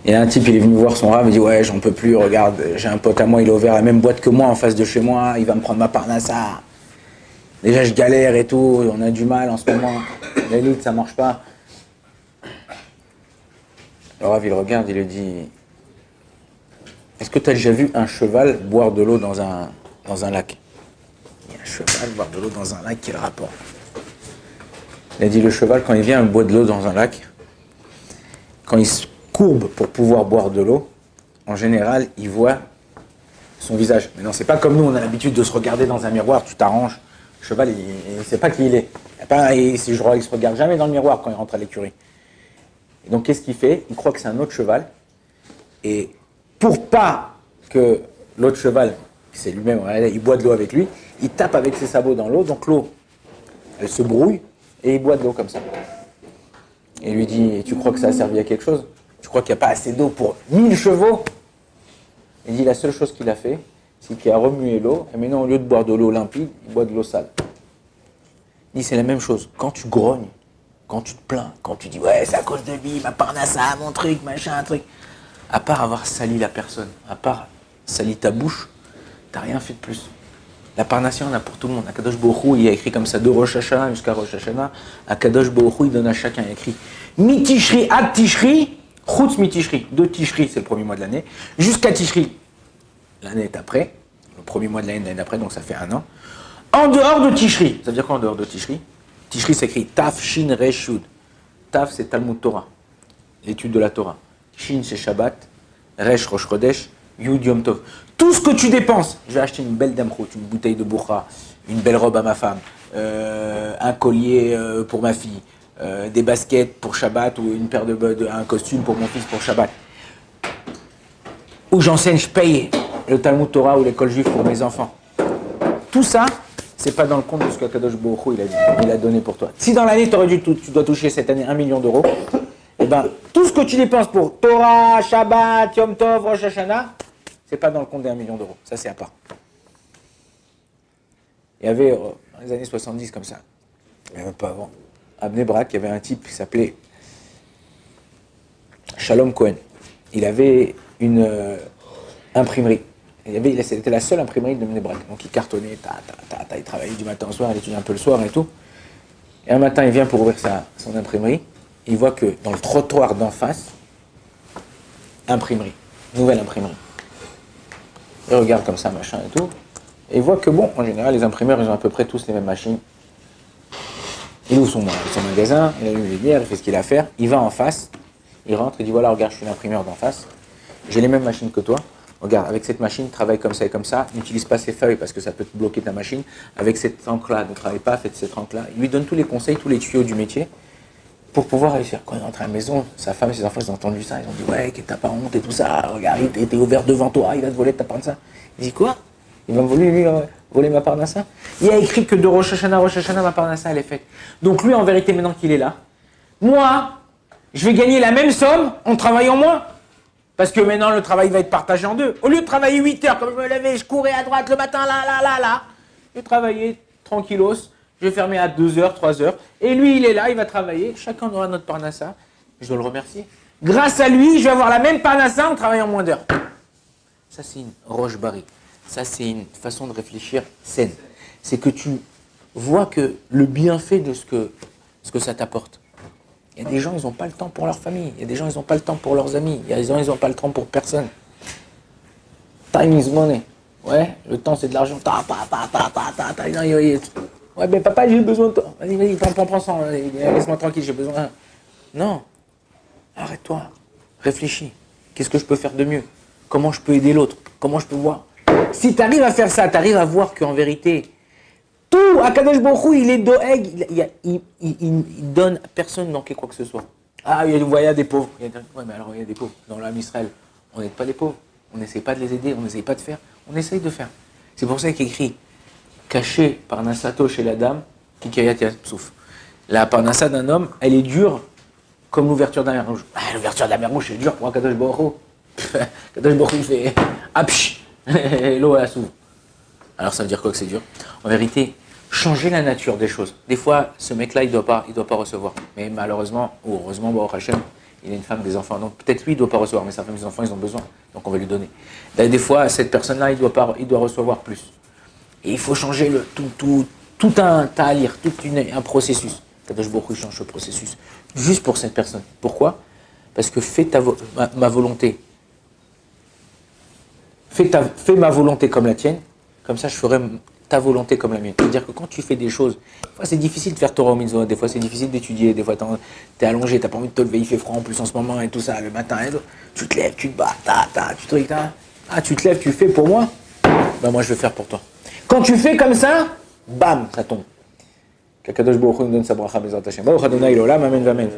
Et un type, il est venu voir son rave, il dit ouais, j'en peux plus, regarde, j'ai un pote à moi, il a ouvert la même boîte que moi en face de chez moi, il va me prendre ma parnassa. Déjà, je galère et tout, on a du mal en ce moment. L'élite, ça marche pas. Le rave, il regarde, il lui dit est-ce que tu as déjà vu un cheval boire de l'eau dans un lac? Il y a un cheval boire de l'eau dans un lac, quel rapport? Il a dit le cheval, quand il vient boire de l'eau dans un lac, quand il se courbe pour pouvoir boire de l'eau, en général, il voit son visage. Mais non, c'est pas comme nous, on a l'habitude de se regarder dans un miroir, tu t'arranges. Le cheval, il ne sait pas qui il est. Il se regarde jamais dans le miroir quand il rentre à l'écurie. Et donc, qu'est-ce qu'il fait? Il croit que c'est un autre cheval. Et pour pas que l'autre cheval, c'est lui-même, il boit de l'eau avec lui, il tape avec ses sabots dans l'eau, donc l'eau, elle se brouille, et il boit de l'eau comme ça. Et il lui dit, tu crois que ça a servi à quelque chose? Tu crois qu'il n'y a pas assez d'eau pour 1000 chevaux? Il dit, la seule chose qu'il a fait, c'est qu'il a remué l'eau, et maintenant, au lieu de boire de l'eau limpide, il boit de l'eau sale. Il dit, c'est la même chose. Quand tu grognes, quand tu te plains, quand tu dis, ouais, c'est à cause de lui, ma parnassa, mon truc, machin, un truc. À part avoir sali la personne, à part sali ta bouche, t'as rien fait de plus. La parnassa, on a pour tout le monde. Akadosh Baruch Hu, il a écrit comme ça, de Rosh Hashanah jusqu'à Rosh Hashanah. Akadosh Baruch Hu, il donne à chacun, il a écrit Mi Tishri ad Tishri, Chutz Mi Tishri. De Tishri, c'est le premier mois de l'année, jusqu'à Tishri, l'année d'après, le premier mois de l'année d'après, donc ça fait 1 an. En dehors de Tishri, ça veut dire quoi en dehors de Tishri? Tishri s'écrit Taf, Shin, Resh, Yud. Taf, c'est Talmud Torah, l'étude de la Torah. Shin, c'est Shabbat. Resh, Rosh Chodesh. Yud, Yom Tov. Tout ce que tu dépenses, je vais acheter une belle damrout, une bouteille de bourra, une belle robe à ma femme, un collier pour ma fille, des baskets pour Shabbat ou une paire un costume pour mon fils pour Shabbat. Où j'enseigne, je paye le Talmud Torah ou l'école juive pour mes enfants. Tout ça, c'est pas dans le compte de ce que Kadosh Baruch Hu, il a donné pour toi. Si dans l'année, tu dois toucher cette année 1 million d'euros, eh ben, tout ce que tu dépenses pour Torah, Shabbat, Yom Tov, Rosh Hashanah, c'est pas dans le compte d'1 million d'euros. Ça, c'est à part. Il y avait, dans les années 70, comme ça, même pas avant, à Bnei Brak, il y avait un type qui s'appelait Shalom Cohen. Il avait une imprimerie. C'était la seule imprimerie de Bnei Brak. Donc il cartonnait, il travaillait du matin au soir, il étudiait un peu le soir et tout. Et un matin, il vient pour ouvrir son imprimerie. Il voit que dans le trottoir d'en face, imprimerie, nouvelle imprimerie. Il regarde comme ça, machin et tout. Et il voit que bon, en général, les imprimeurs, ils ont à peu près tous les mêmes machines. Il ouvre son magasin, il allume les lumières, il fait ce qu'il a à faire. Il va en face, il rentre, il dit voilà, regarde, je suis l'imprimeur d'en face. J'ai les mêmes machines que toi. Regarde, avec cette machine, travaille comme ça et comme ça. N'utilise pas ces feuilles parce que ça peut te bloquer ta machine. Avec cette encre-là, ne travaille pas, faites cette encre-là. Il lui donne tous les conseils, tous les tuyaux du métier pour pouvoir réussir. Quand il rentre à la maison, sa femme et ses enfants, ils ont entendu ça. Ils ont dit ouais, que t'as pas honte et tout ça. Regarde, il était ouvert devant toi, il va te voler ta parnassa. Il dit quoi? Il va me voler, lui, voler ma parnassa? Il a écrit que de Rosh Hashanah, ma parnassa, elle est faite. Donc lui, en vérité, maintenant qu'il est là, moi, je vais gagner la même somme en travaillant moins. Parce que maintenant, le travail va être partagé en deux. Au lieu de travailler 8 heures, comme je me levais, je courais à droite le matin, là, je vais travailler tranquillos, je vais fermer à 2 heures, 3 heures. Et lui, il est là, il va travailler. Chacun aura notre parnassa. Je dois le remercier. Grâce à lui, je vais avoir la même parnassa en travaillant moins d'heures. Ça, c'est une roche barrée. Ça, c'est une façon de réfléchir saine. C'est que tu vois que le bienfait de ce que ça t'apporte. Il y a des gens, ils n'ont pas le temps pour leur famille. Il y a des gens, ils n'ont pas le temps pour leurs amis. Il y a des gens, ils n'ont pas le temps pour personne. Time is money. Ouais, le temps, c'est de l'argent. Ouais, mais papa, j'ai besoin de toi. Vas-y, prends ça. Laisse-moi tranquille, j'ai besoin. Non. Arrête-toi. Réfléchis. Qu'est-ce que je peux faire de mieux? Comment je peux aider l'autre? Comment je peux voir? Si tu arrives à faire ça, tu arrives à voir qu'en vérité, tout, Akadosh Baruch Hu, il est doeg, il donne à personne manquer quoi que ce soit. Ah, il y a des pauvres. Ouais, mais alors il y a des pauvres. Dans l'âme Israël, on n'aide pas les pauvres. On n'essaie pas de les aider, on n'essaie pas de faire. On essaye de faire. C'est pour ça qu'il écrit caché par Nasato chez la dame, Kikayat Yatsouf. La parnassa d'un homme, elle est dure comme l'ouverture d'un mer rouge. Ah, l'ouverture d'un mer rouge, c'est dur pour Akadosh Baruch Hu. Akadosh Baruch Hu, il fait apch, et l'eau elle s'ouvre. Alors ça veut dire quoi que c'est dur? En vérité, changer la nature des choses. Des fois, ce mec-là, il doit pas recevoir. Mais malheureusement, ou heureusement, Baruch Hashem, il a une femme, des enfants. Donc peut-être lui, il ne doit pas recevoir, mais sa femme et ses enfants, ils ont besoin. Donc on va lui donner. Des fois, cette personne-là, il doit recevoir plus. Et il faut changer tout un ta'alir, un processus. Kadosh Baruch Hu change ce processus juste pour cette personne. Pourquoi? Parce que fais ma volonté. Fais ma volonté comme la tienne, comme ça je ferai ta volonté comme la mienne. C'est-à-dire que quand tu fais des choses, des fois c'est difficile de faire Torah au mitzvot, des fois c'est difficile d'étudier, des fois t'es allongé, t'as pas envie de te lever, il fait froid en plus en ce moment et tout ça, le matin et tout. Tu te lèves, tu te bats, tu te tu te lèves, tu fais pour moi, ben moi je vais faire pour toi. Quand tu fais comme ça, bam, ça tombe. Qu'Akadosh Baruch Hu nous donne sa bracha, Bezrat Hashem. Baruch Adonai l'olam, amen, amen.